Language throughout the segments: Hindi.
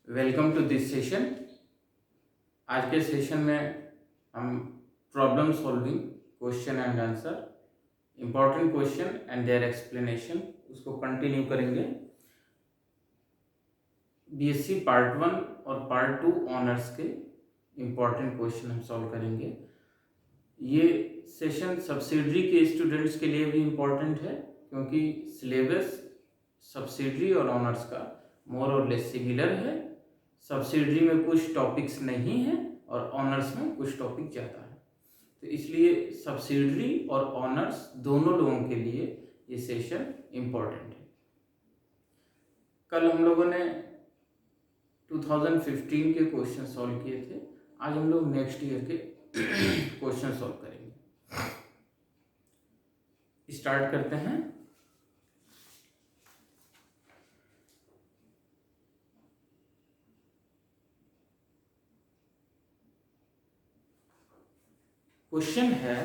Welcome to this session. आज के सेशन में हम problem solving, question and answer, important question and their explanation उसको कंटिन्यू करेंगे। बीएससी पार्ट 1 और पार्ट 2 ऑनर्स के इम्पॉर्टेंट क्वेश्चन हम सॉल्व करेंगे। ये सेशन सब्सिडरी के स्टूडेंट्स के लिए भी इम्पॉर्टेंट है क्योंकि सिलेबस सब्सिडरी और ऑनर्स का मोर और लेस सिमिलर है। सब्सिडरी में कुछ टॉपिक्स नहीं है और ऑनर्स में कुछ टॉपिक ज़्यादा है, तो इसलिए सब्सिडरी और ऑनर्स दोनों लोगों के लिए ये सेशन इम्पोर्टेंट है। कल हम लोगों ने 2015 के क्वेश्चन सॉल्व किए थे, आज हम लोग नेक्स्ट ईयर के क्वेश्चन सॉल्व करेंगे। स्टार्ट करते हैं। क्वेश्चन है,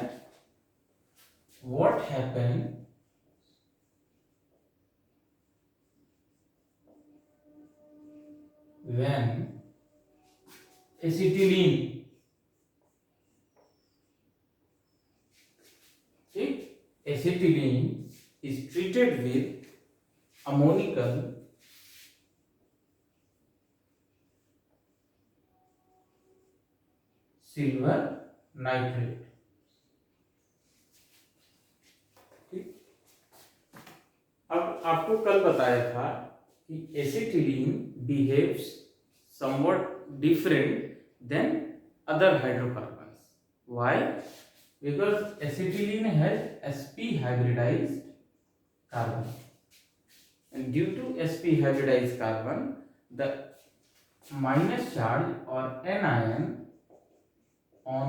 what happen when acetylene, acetylene is treated with ammonical silver nitrate। ठीक, अब आपको कल बताया था कि acetylene behaves somewhat different than other hydrocarbons। Why? Because acetylene has sp hybridized carbon, and due to sp hybridized carbon, the minus charge or anion on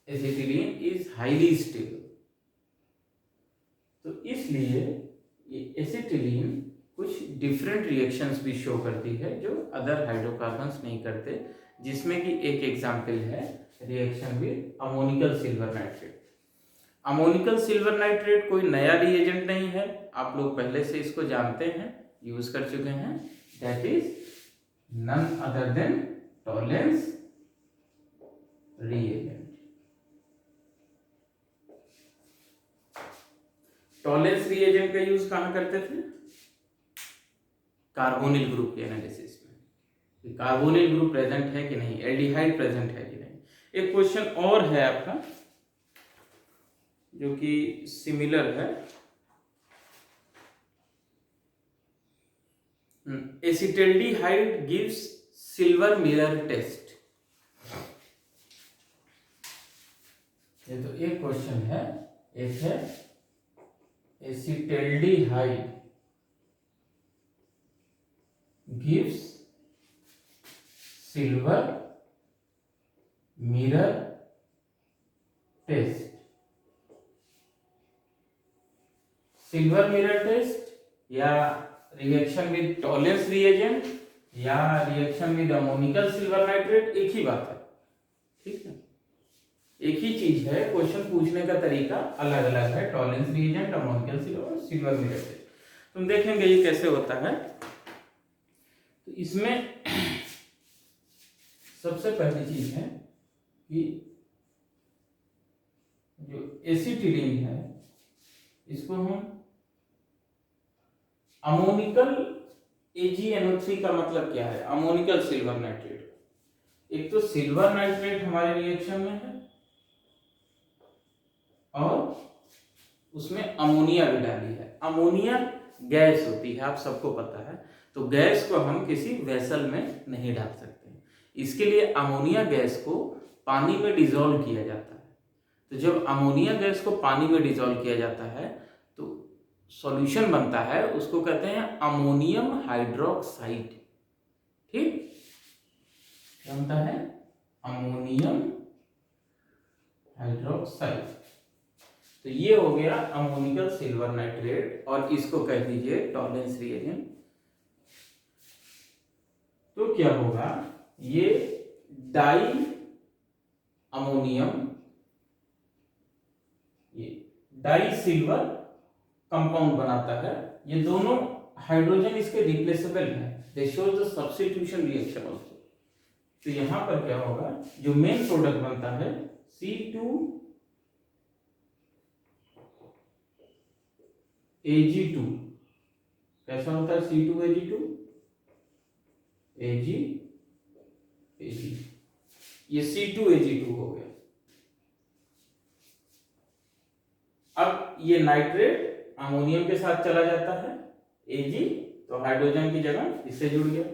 acetylene is highly stable। तो इसलिए ये एसिटिलीन कुछ डिफरेंट रिएक्शंस भी शो करती है जो अदर हाइड्रोकार्बन्स नहीं करते, जिसमें कि एक एग्जांपल है reaction with ammoniacal silver nitrate. Ammoniacal silver nitrate कोई नया रिएजेंट नहीं है, आप लोग पहले से इसको जानते हैं, यूज कर चुके हैं। That is none other than Tollens reagent. Tollens reagent का यूज कहां करते थे? कार्बोनिल ग्रुप के एनालिसिस में, कार्बोनिल ग्रुप प्रेजेंट है कि नहीं, एल्डिहाइड प्रेजेंट है कि नहीं। एक क्वेश्चन और है आपका जो कि सिमिलर है। Acetaldehyde gives silver mirror test. ये तो एक क्वेश्चन है। एक है acetaldehyde gives silver mirror test। Silver mirror test या रिएक्शन विद टॉलेंस रिएजेंट या reaction with ammoniacal silver nitrate एक ही बात है, ठीक है, एक ही चीज है। क्वेश्चन पूछने का तरीका अलग अलग है। Tollens reagent, ammoniacal silver mirror test तुम देखेंगे ये कैसे होता है। तो इसमें सबसे पहली चीज है कि जो एसिटिलीन है इसको हम अमोनिकल AgNO3 का मतलब क्या है? Ammoniacal silver nitrate. एक तो सिल्वर नाइट्रेट हमारे रिएक्शन में है और उसमें अमोनिया भी डाली है। अमोनिया गैस होती है, आप सबको पता है, तो गैस को हम किसी वेसल में नहीं डाल सकते। इसके लिए अमोनिया गैस को पानी में डिसॉल्व किया जाता है। तो जब अमोनिया गैस को पानी में डिसॉल्व किया जाता है तो सॉल्यूशन बनता है, उसको कहते हैं अमोनियम हाइड्रोक्साइड। ठीक, क्या बनता है? Ammonium hydroxide. तो ये हो गया अमोनिकल सिल्वर नाइट्रेट और इसको कह दीजिए टॉलेंस रिएजेंट। तो क्या होगा, ये डाई अमोनियम, ये डाई सिल्वर कंपाउंड बनाता है। ये दोनों हाइड्रोजन इसके रिप्लेसेबल है, दे shows the substitution reaction also. तो यहां पर क्या होगा, जो मेन प्रोडक्ट बनता है C2Ag2, कैसा होता है C2Ag2, Ag ये C2Ag2 हो गया। अब ये नाइट्रेट अमोनियम के साथ चला जाता है Ag, तो हाइड्रोजन की जगह इससे जुड़ गया,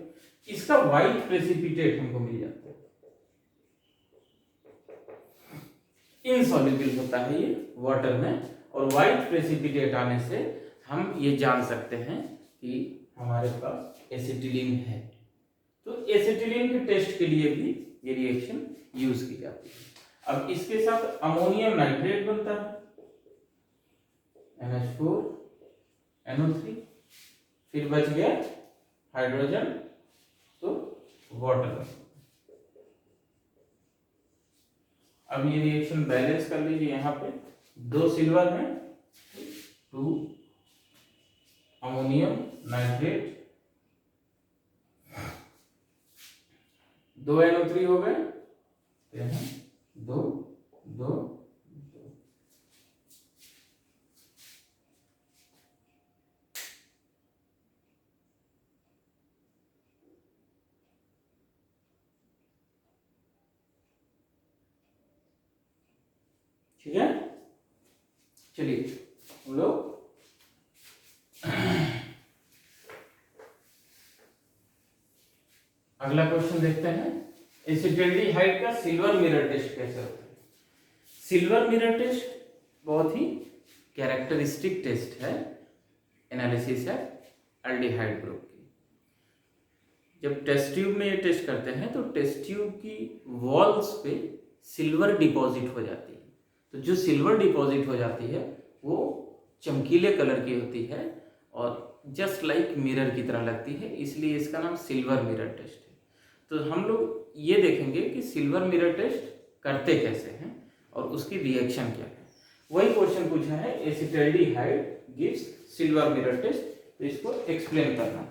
इसका व्हाइट प्रेसिपिटेट हमको मिल जाता है। इनसॉल्युबल होता है ये वाटर में, और व्हाइट प्रेसिपिटेट आने से हम ये जान सकते हैं कि हमारे पास एसिटिलीन है। तो एसिटिलीन के टेस्ट के लिए भी ये रिएक्शन यूज की जाती है। अब इसके साथ अमोनियम नाइट्रेट बनता है NH4 NO3, फिर बच गया हाइड्रोजन, तो वाटर। अब ये रिएक्शन बैलेंस कर लीजिए, यहाँ पे 2 सिल्वर है, 2 अमोनियम नाइट्रेट, 2 NO3 हो गए, 2 2 2। ठीक है, चलिए हम लोग अगला क्वेश्चन देखते हैं। एसिटाल्डिहाइड का सिल्वर मिरर टेस्ट कैसे होता है। सिल्वर मिरर टेस्ट बहुत ही कैरेक्टरिस्टिक टेस्ट है एनालिसिस है एल्डिहाइड ग्रुप की। जब टेस्ट ट्यूब में ये टेस्ट करते हैं तो टेस्ट ट्यूब की वॉल्स पे सिल्वर डिपॉजिट हो जाती है। तो जो सिल्वर डिपॉजिट हो जाती है वो चमकीले कलर की होती है और जस्ट लाइक मिरर की तरह लगती है, इसलिए इसका नाम सिल्वर मिरर टेस्ट है। तो हम लोग ये देखेंगे कि सिल्वर मिरर टेस्ट करते कैसे हैं और उसकी रिएक्शन क्या है। वही क्वेश्चन पूछा है, acetaldehyde gives silver mirror test, तो इसको एक्सप्लेन करना है।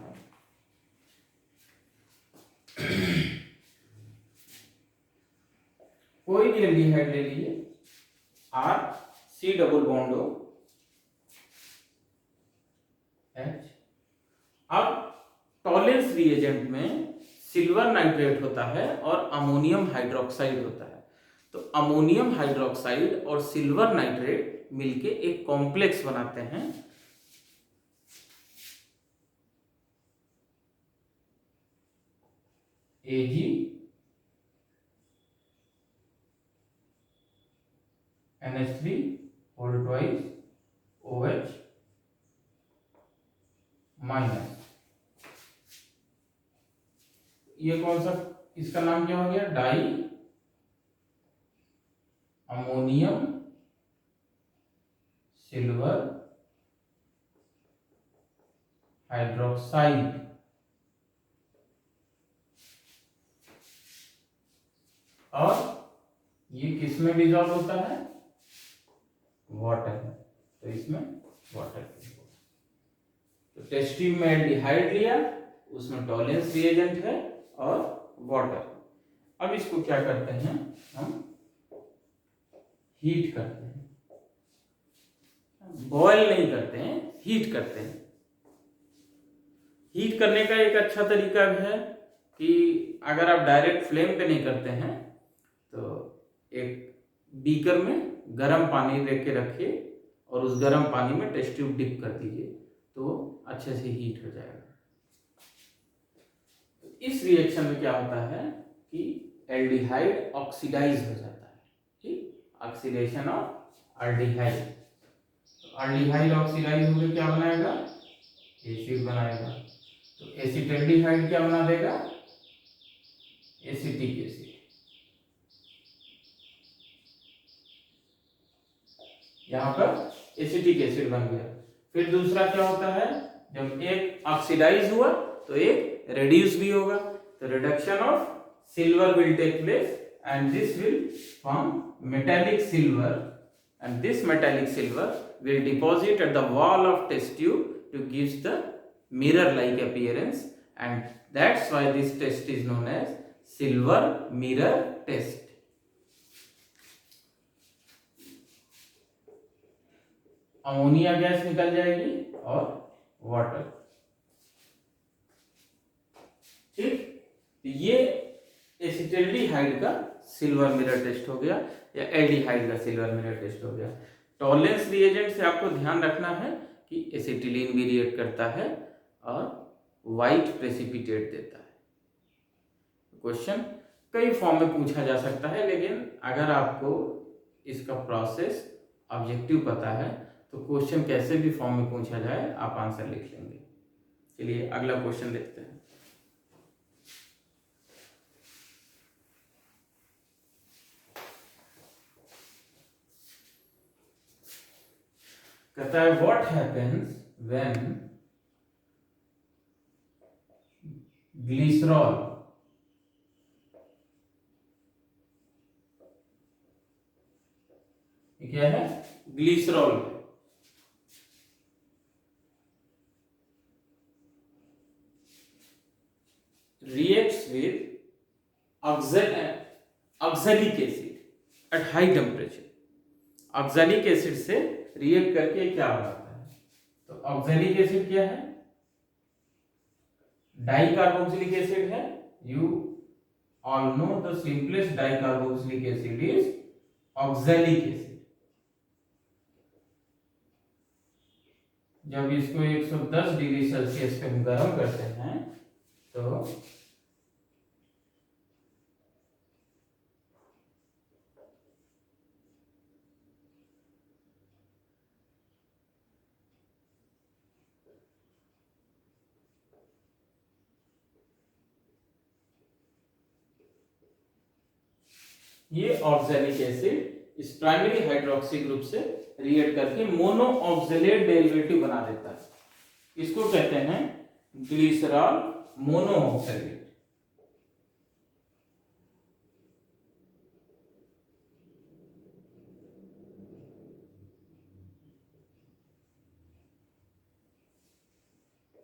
कोई भी एल्डिहाइड ले लीजिए, R C double bond O H। अब टॉलेंस रिएजेंट में सिल्वर नाइट्रेट होता है और अमोनियम हाइड्रोक्साइड होता है। तो अमोनियम हाइड्रोक्साइड और सिल्वर नाइट्रेट मिलके एक कॉम्प्लेक्स बनाते हैं Ag NH3 whole twice OH minus. ये कौन सा, इसका नाम क्या हो गया, डाई अमोनियम सिल्वर हाइड्रोक्साइड। और ये किसमें डिसॉल्व होता है, वाटर, तो इसमें वाटर। तो टेस्ट ट्यूब में एल्डिहाइड लिया, उसमें टॉलेंस रिएजेंट है और वाटर। अब इसको क्या करते हैं, हम हीट करते हैं, बॉयल नहीं करते हैं, हीट करते हैं। हीट करने का एक अच्छा तरीका भी है कि अगर आप डायरेक्ट फ्लेम पे नहीं करते हैं तो एक बीकर में गर्म पानी लेके रखिए और उस गर्म पानी में टेस्ट ट्यूब डिप कर दीजिए, तो अच्छे से हीट हो जाएगा। इस रिएक्शन में क्या होता है कि एल्डिहाइड ऑक्सीडाइज हो जाता है, ठीक, oxidation of aldehyde. Aldehyde oxidise होकर क्या बनाएगा, एसिड बनाएगा। तो एसिटाल्डिहाइड क्या बना देगा, एसिटिक एसिड। यहां पर एसिटिक एसिड बन गया। फिर दूसरा क्या होता है, जब एक ऑक्सीडाइज हुआ तो एक रेड्यूस भी होगा, तो reduction of silver will take place and this will form metallic silver, and this metallic silver will deposit at the wall of test tube to gives the mirror like appearance, and that's why this test is known as silver mirror test. Ammonia gas निकल जाएगी और वाटर, ठीक। ये एसिटिल्डिहाइड का सिल्वर मिरर टेस्ट हो गया, या एल्डिहाइड का सिल्वर मिरर टेस्ट हो गया। टॉलरेंस रिएजेंट से आपको ध्यान रखना है कि एसिटिलीन भी रिएक्ट करता है और वाइट प्रेसिपिटेट देता है। क्वेश्चन कई फॉर्म में पूछा जा सकता है, लेकिन अगर आपको इसका प्रोसेस ऑब्जेक्टिव पता है तो क्वेश्चन कैसे भी फॉर्म में पूछा जाए आप आंसर लिख लेंगे। चलिए अगला क्वेश्चन देखते हैं। कहता है व्हाट हैपेंस व्हेन ग्लिसरॉल क्या है, glycerol reacts with oxalic acid at high temperature। Oxalic acid से रिएक्ट करके क्या होता है, तो ऑक्सैलिक एसिड क्या है, डाइकार्बोक्सिलिक एसिड है। You all know the simplest dicarboxylic acid is oxalic acid. जब इसको 110 डिग्री सेल्सियस पे हम गर्म करते हैं तो ये ऑक्सैलिक एसिड इस प्राइमरी हाइड्रोक्सी ग्रुप से रिएक्ट करके मोनो ऑक्सैलेट डेरिवेटिव बना देता है। इसको कहते हैं ग्लिसरॉल मोनो ऑक्सैलेट।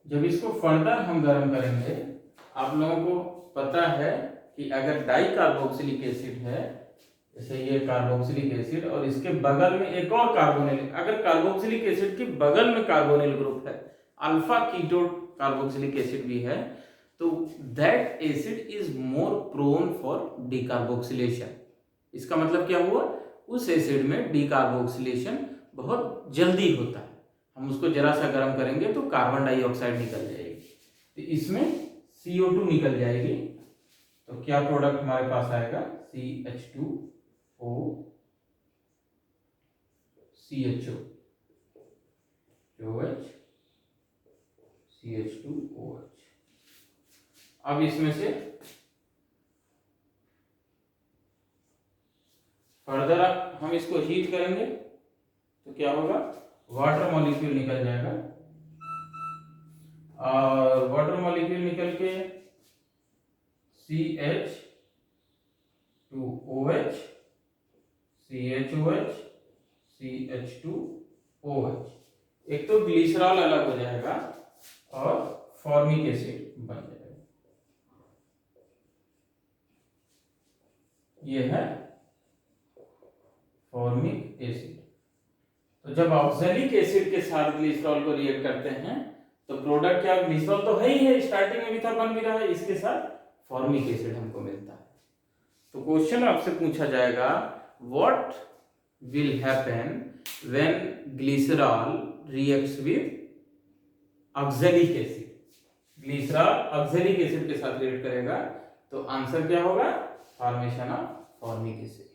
जब इसको फर्दर हम गर्म करेंगे, आप लोगों को पता है कि अगर डाइकार्बोक्सिलिक एसिड है, जैसे ये कार्बोक्सिलिक एसिड और इसके बगल में एक और कार्बोनिल, अगर कार्बोक्सिलिक एसिड के बगल में कार्बोनिल ग्रुप है, अल्फा कीटो कार्बोक्सिलिक एसिड भी है, तो that acid is more prone for decarboxylation. इसका मतलब क्या हुआ, उस एसिड में डिकार्बोक्सिलेशन बहुत जल्दी होता है। हम उसको जरा सा गर्म करेंगे तो कार्बन डाइऑक्साइड निकल जाएगी, तो इसमें CO2 निकल जाएगी। तो क्या प्रोडक्ट हमारे पास आएगा, CH2O CHO OH CH2OH। अब इसमें से फर्दर हम इसको हीट करेंगे तो क्या होगा, वाटर मॉलिक्यूल निकल जाएगा, और वाटर मॉलिक्यूल निकल के CH2OH CHOH CH2OH। एक तो ग्लिसरॉल अलग हो जाएगा और फॉर्मिक एसिड बन जाएगा। ये है फॉर्मिक एसिड। तो जब ऑक्सैलिक एसिड के साथ ग्लिसरॉल को रिएक्ट करते हैं तो प्रोडक्ट क्या, ग्लिसरॉल तो है ही है, स्टार्टिंग में भी था, बन भी रहा है, इसके साथ फॉर्मिक एसिड हमको मिलता है। तो क्वेश्चन आपसे पूछा जाएगा what will happen when glycerol reacts with oxalic acid. Glycerol oxalic acid के साथ रिएक्ट करेगा तो आंसर क्या होगा, formation of formic acid.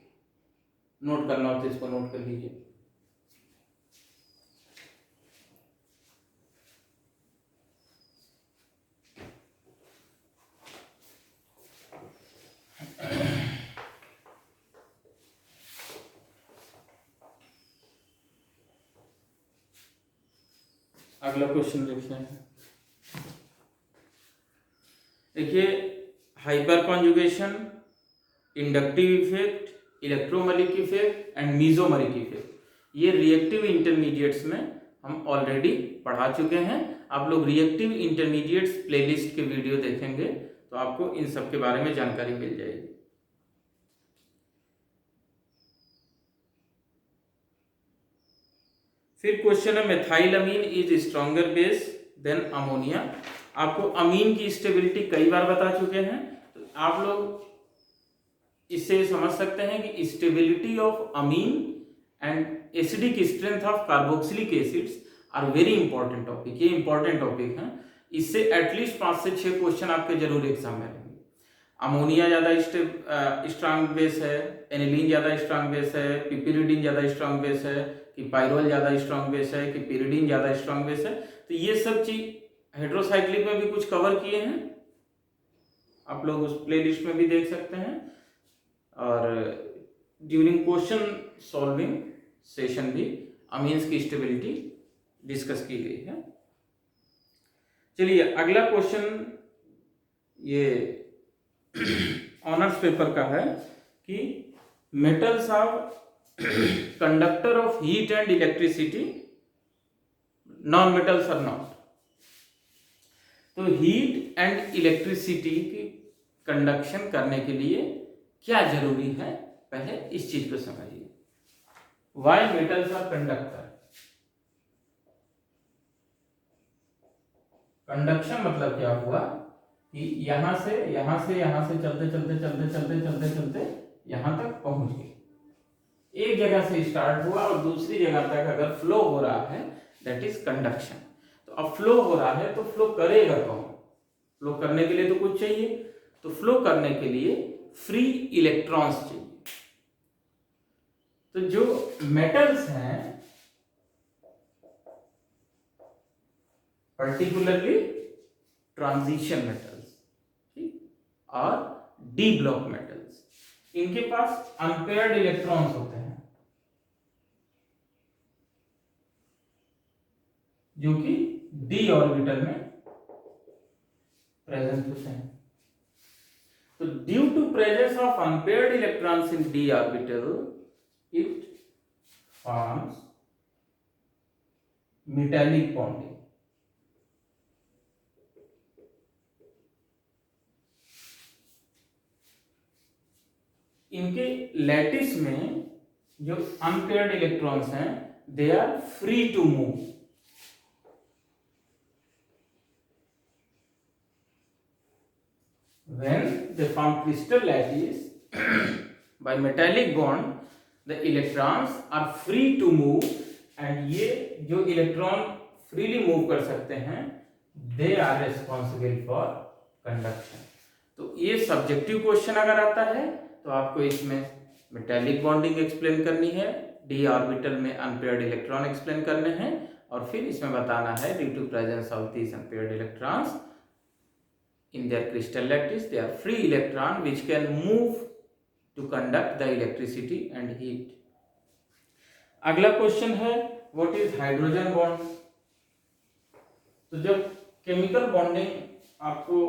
Note करना हो तो इसको नोट कर लीजिए। अगला क्वेश्चन देखते हैं। देखिए, hyper conjugation, inductive effect, electromeric effect and mesomeric effect, ये रिएक्टिव इंटरमीडिएट्स में हम ऑलरेडी पढ़ा चुके हैं। आप लोग रिएक्टिव इंटरमीडिएट्स प्लेलिस्ट के वीडियो देखेंगे तो आपको इन सब के बारे में जानकारी मिल जाएगी। फिर क्वेश्चन है methylamine is stronger base than ammonia. आपको अमीन की स्टेबिलिटी कई बार बता चुके हैं, तो आप लोग इससे समझ सकते हैं कि stability of amine and acidic strength of carboxylic acids are very important topic. ये इंपॉर्टेंट टॉपिक है, इससे एटलीस्ट 5 से 6 क्वेश्चन आपके जरूर एग्जाम में रहेंगे। अमोनिया ज्यादा स्ट्रांग बेस है, एनिलीन ज्यादा स्ट्रांग बेस है, पिपिरिडीन ज्यादा स्ट्रांग बेस है, कि पाइरोल ज्यादा स्ट्रांग बेस है, कि पिरिडीन ज्यादा स्ट्रांग बेस है। तो ये सब चीज हाइड्रोसाइक्लिक में भी कुछ कवर किए हैं, आप लोग उस प्लेलिस्ट में भी देख सकते हैं। और ड्यूरिंग क्वेश्चन सॉल्विंग सेशन भी अमीन्स की स्टेबिलिटी डिस्कस की गई है। चलिए अगला क्वेश्चन ये ऑनर्स पेपर का है कि metals are conductor of heat and electricity, non metals are not. तो हीट एंड इलेक्ट्रिसिटी की कंडक्शन करने के लिए क्या जरूरी है, पहले इस चीज को समझिए। Why metals are conductor. Conduction मतलब क्या हुआ कि यहां से चलते चलते यहां तक पहुंच गए। एक जगह से स्टार्ट हुआ और दूसरी जगह तक अगर फ्लो हो रहा है दैट इज कंडक्शन। तो अब फ्लो हो रहा है तो फ्लो करेगा कौन? फ्लो करने के लिए तो कुछ चाहिए, तो फ्लो करने के लिए फ्री इलेक्ट्रॉन्स चाहिए। तो जो मेटल्स हैं पर्टिकुलरली ट्रांजिशन मेटल्स, ठीक, और डी ब्लॉक मेटल्स, इनके पास अनपेयर्ड इलेक्ट्रॉन्स होते हैं जो कि डी ऑर्बिटल में प्रेजेंट होते हैं। तो due to presence of unpaired electrons in d orbital it forms metallic bonding. इनके लैटिस में जो अनपेयर्ड इलेक्ट्रॉन्स हैं they are free to move. When they form crystal lattice by metallic bond, the electrons are free to move, and ये जो इलेक्ट्रॉन फ्रीली मूव कर सकते हैं they are responsible for conduction। तो ये सब्जेक्टिव क्वेश्चन अगर आता है तो आपको इसमें मेटालिक बॉन्डिंग एक्सप्लेन करनी है, डी ऑर्बिटल में अनपेयर्ड इलेक्ट्रॉन एक्सप्लेन करने हैं, और फिर इसमें बताना है due to presence of these unpaired electrons in their crystal lattice they are free electron which can move to conduct the electricity and heat। अगला क्वेश्चन है what is हाइड्रोजन बॉन्ड। तो जब केमिकल बॉन्डिंग आपको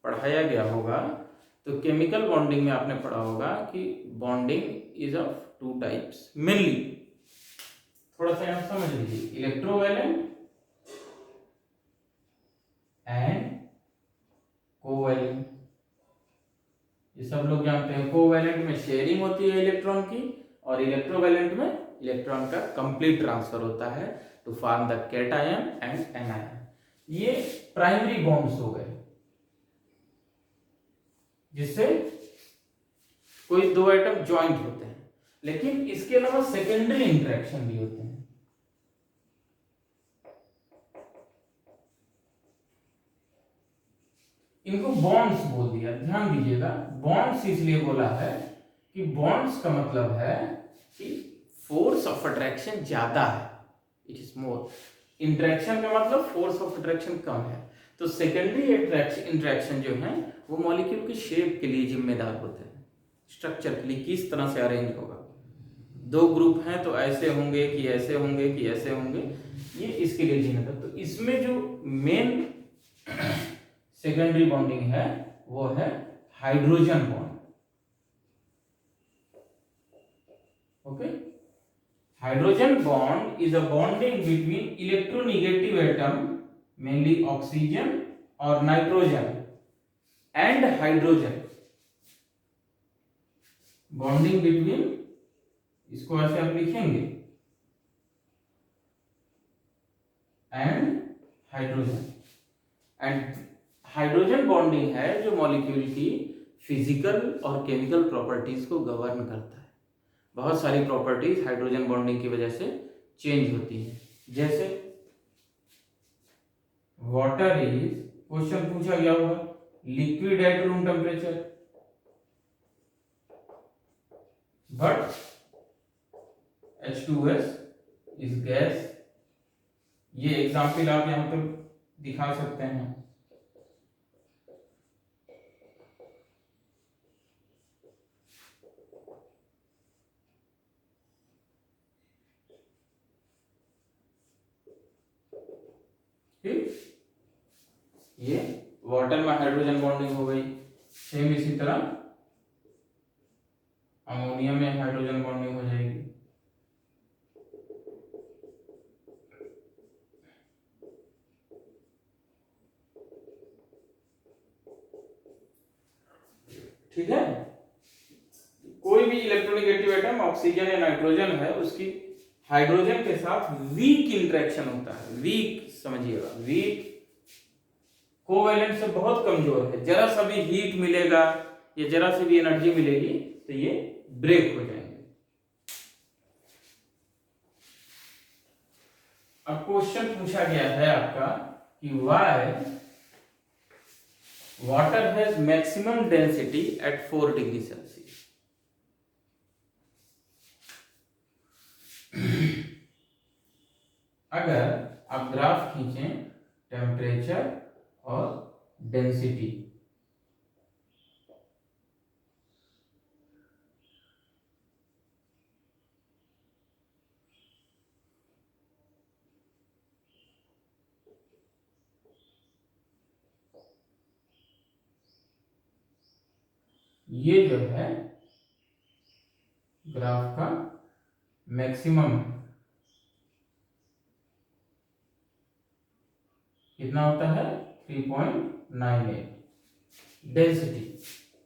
पढ़ाया गया होगा तो केमिकल बॉन्डिंग में आपने पढ़ा होगा कि bonding is of 2 types mainly. थोड़ा सा यहां समझ लीजिए, इलेक्ट्रोवैलेंट एंड कोवैलेंट। ये सब लोग जानते हैं। कोवैलेंट में शेयरिंग होती है इलेक्ट्रॉन की, और इलेक्ट्रोवैलेंट में इलेक्ट्रॉन का कंप्लीट ट्रांसफर होता है to form the cation and anion. ये प्राइमरी बॉन्ड्स हो गए जिससे कोई 2 एटम ज्वाइंट होते हैं, लेकिन इसके अलावा सेकेंडरी इंटरेक्शन भी होते हैं। इनको बॉन्ड्स बोल दिया। ध्यान दीजिएगा, बॉन्ड्स इसलिए बोला है कि बॉन्ड्स का मतलब है कि फोर्स ऑफ अट्रैक्शन ज्यादा है, इट इज मोर। इंटरेक्शन का मतलब फोर्स ऑफ अट्रैक्शन कम है। तो सेकेंडरी इंटरेक्शन जो है वो मॉलिक्यूल के शेप के लिए जिम्मेदार होते हैं, स्ट्रक्चर के लिए, किस तरह से अरेंज होगा। 2 ग्रुप हैं तो ऐसे होंगे कि ऐसे होंगे कि ऐसे होंगे, ये इसके लिए जिम्मेदार। तो इसमें जो मेन सेकेंडरी बॉन्डिंग है वो है hydrogen bond. Okay, Hydrogen bond is a bonding between electronegative atom, mainly oxygen or nitrogen, and hydrogen. Bonding between, इसको ऐसे आप लिखेंगे, and hydrogen. And hydrogen bonding है जो मॉलिक्यूल की फिजिकल और केमिकल प्रॉपर्टीज को गवर्न करता है. बहुत सारी प्रॉपर्टीज हाइड्रोजन बॉन्डिंग की वजह से चेंज होती हैं. जैसे वाटर इज, क्वेश्चन पूछा गया होगा, liquid at room temperature, but H2S is gas. ये एग्जाम्पल आप यहां पर दिखा सकते हैं. ठीक, ये वाटर में हाइड्रोजन बॉन्डिंग हो गई. सेम इसी तरह अमोनिया में हाइड्रोजन बॉन्डिंग हो जाएगी. ठीक है, कोई भी इलेक्ट्रोनेगेटिव एटम ऑक्सीजन या नाइट्रोजन है, उसकी हाइड्रोजन के साथ वीक इंटरेक्शन होता है. वीक समझिएगा, वीक कोवैलेंट से बहुत कमजोर है. जरा सा भी हीट मिलेगा या जरा सी भी एनर्जी मिलेगी तो ये ब्रेक हो जाएंगे. अब क्वेश्चन पूछा गया है आपका कि why water has maximum density at 4 degree Celsius. अगर आप ग्राफ खींचें टेम्परेचर और डेंसिटी, ये जो है ग्राफ का मैक्सिमम कितना होता है 3.98 डेंसिटी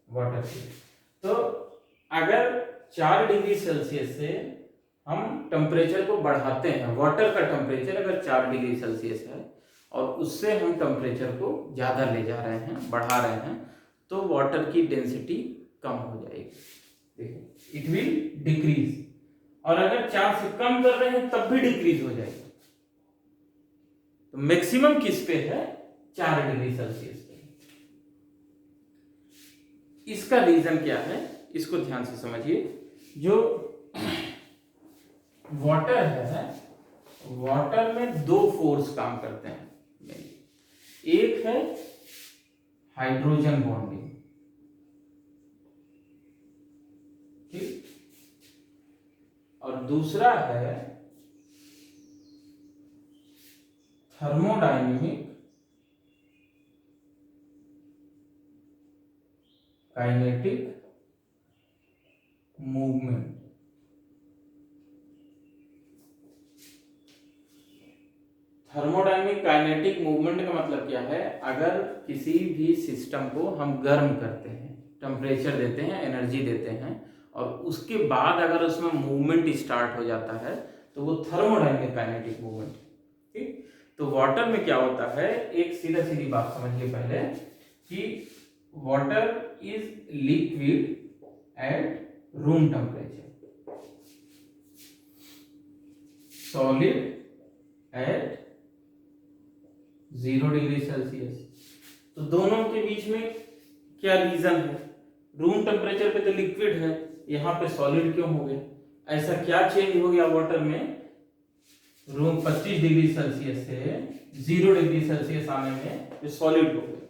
वाटर की. तो अगर 4 डिग्री सेल्सियस से हम टेम्परेचर को बढ़ाते हैं, वाटर का टेम्परेचर अगर 4 डिग्री सेल्सियस है और उससे हम टेम्परेचर को ज़्यादा ले जा रहे हैं, बढ़ा रहे हैं, तो वाटर की डेंसिटी कम हो जाएगी. देखिए, इट विल डिक्रीज. और अगर 4 से कम कर रहे हैं तब भी डिक्रीज हो जाएगी. तो मैक्सिमम किस पे है? 4 डिग्री सेल्सियस पे. इसका रीजन क्या है, इसको ध्यान से समझिए. जो वाटर है, वाटर में 2 फोर्स काम करते हैं. एक है हाइड्रोजन बॉन्डिंग, ठीक, और दूसरा है thermodynamic kinetic movement. Thermodynamic kinetic movement का मतलब क्या है? अगर किसी भी सिस्टम को हम गर्म करते हैं, टेम्परेचर देते हैं, एनर्जी देते हैं, और उसके बाद अगर उसमें मूवमेंट स्टार्ट हो जाता है तो वो थर्मोडायनेमिक काइनेटिक मूवमेंट. ठीक, तो वाटर में क्या होता है, एक सीधा सीधी बात समझिए पहले कि water is liquid at room temperature, solid at 0 degree Celsius. तो दोनों के बीच में क्या रीजन है? रूम टेम्परेचर पे तो लिक्विड है, यहाँ पे सॉलिड क्यों हो गया? ऐसा क्या चेंज हो गया वाटर में? रूम 25 डिग्री सेल्सियस से 0 डिग्री सेल्सियस आने में ये सॉलिड हो गया.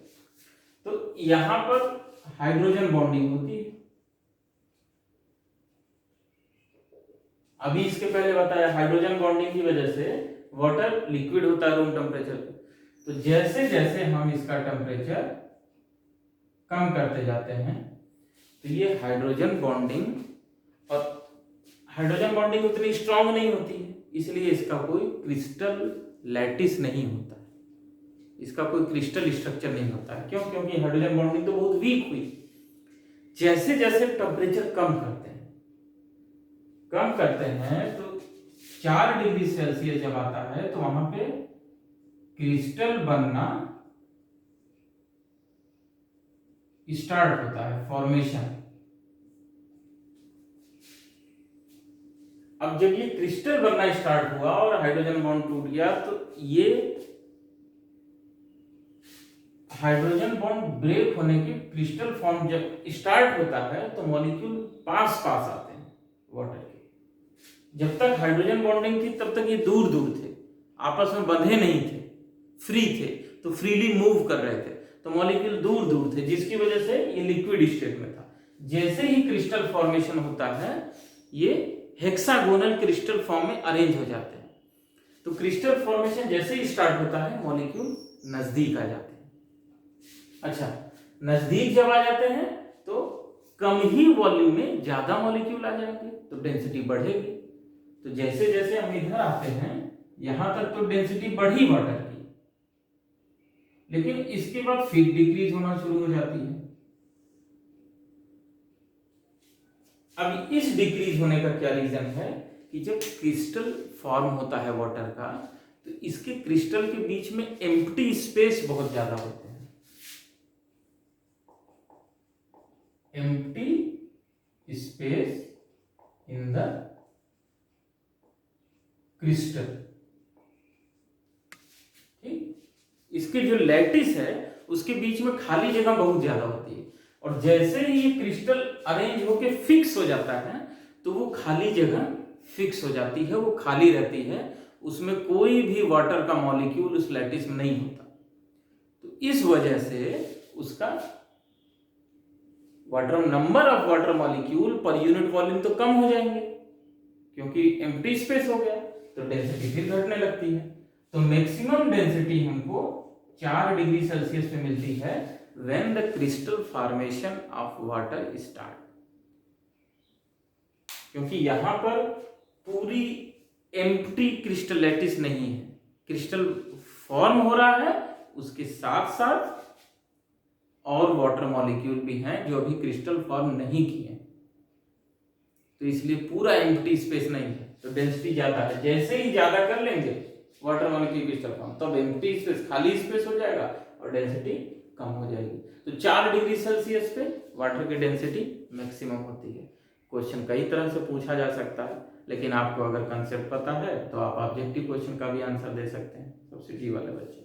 तो यहां पर हाइड्रोजन बॉन्डिंग होती है. अभी इसके पहले बताया हाइड्रोजन बॉन्डिंग की वजह से वाटर लिक्विड होता है रूम टेम्परेचर पे. तो जैसे जैसे हम इसका टेम्परेचर कम करते जाते हैं तो ये हाइड्रोजन बॉन्डिंग और हाइड्रोजन बॉन्डिंग उतनी स्ट्रांग नहीं होती है, इसलिए इसका कोई क्रिस्टल लैटिस नहीं होता है, इसका कोई क्रिस्टल स्ट्रक्चर नहीं होता है। क्यों? क्योंकि हाइड्रोजन बॉन्डिंग तो बहुत वीक हुई। जैसे जैसे टेम्परेचर कम करते हैं तो 4 डिग्री सेल्सियस जब आता है तो वहां पे क्रिस्टल बनना स्टार्ट होता है, फॉर्मेशन। अब जब ये क्रिस्टल बनना स्टार्ट हुआ और हाइड्रोजन बॉन्ड टूट गया तो ये हाइड्रोजन बॉन्ड ब्रेक होने के क्रिस्टल फॉर्म जब स्टार्ट होता है तो मॉलिक्यूल पास आते हैं वाटर के। जब तक हाइड्रोजन बॉन्डिंग थी तब तक ये दूर दूर थे, आपस में बंधे नहीं थे, फ्री थे, तो फ्रीली मूव कर रहे थे, तो मॉलिक्यूल दूर दूर थे, जिसकी वजह से ये लिक्विड स्टेट में था। जैसे ही क्रिस्टल फॉर्मेशन होता है ये हेक्सागोनल क्रिस्टल फॉर्म में अरेंज हो जाते हैं। तो क्रिस्टल फॉर्मेशन जैसे ही स्टार्ट होता है मॉलिक्यूल नजदीक आ जाते हैं। अच्छा, नजदीक जब आ जाते हैं तो कम ही वॉल्यूम में ज्यादा मॉलिक्यूल आ जाएंगे तो डेंसिटी बढ़ेगी। तो जैसे जैसे हम इधर आते हैं यहां तक तो डेंसिटी बढ़ी वाटर की, लेकिन इसके बाद फिर डिक्रीज होना शुरू हो जाती है। अब इस डिक्रीज होने का क्या रीजन है कि जब क्रिस्टल फॉर्म होता है वाटर का तो इसके क्रिस्टल के बीच में एम्प्टी स्पेस बहुत ज्यादा होते हैं, empty space in the crystal. ठीक, इसके जो लैटिस है उसके बीच में खाली जगह बहुत ज्यादा होती है, और जैसे ही ये क्रिस्टल अरेंज होके फिक्स हो जाता है तो वो खाली जगह फिक्स हो जाती है, वो खाली रहती है, उसमें कोई भी वाटर का मॉलिक्यूल उस लैटिस में नहीं होता। तो इस वजह से उसका water number of water molecule per unit volume तो कम हो जाएंगे क्योंकि एम्प्टी स्पेस हो गया, तो डेंसिटी फिर घटने लगती है। तो मैक्सिमम डेंसिटी हमको 4 डिग्री सेल्सियस पे मिलती है when the crystal formation of water start। क्योंकि यहां पर पूरी एम्प्टी क्रिस्टल लैटिस नहीं है, क्रिस्टल फॉर्म हो रहा है, उसके साथ साथ और वाटर मॉलिक्यूल भी हैं जो अभी क्रिस्टल फॉर्म नहीं किए, तो इसलिए पूरा एम्प्टी स्पेस नहीं है, तो डेंसिटी ज्यादा है। जैसे ही ज्यादा कर लेंगे वाटर मॉलिक्यूल क्रिस्टल फॉर्म तब एम्प्टी स्पेस, खाली स्पेस हो जाएगा और डेंसिटी कम हो जाएगी। तो 4 डिग्री सेल्सियस पे वाटर की डेंसिटी मैक्सिमम होती है। क्वेश्चन कई तरह से पूछा जा सकता है, लेकिन आपको अगर कंसेप्ट पता है तो आप ऑब्जेक्टिव क्वेश्चन का भी आंसर दे सकते हैं, सब्सिडी वाले बच्चे।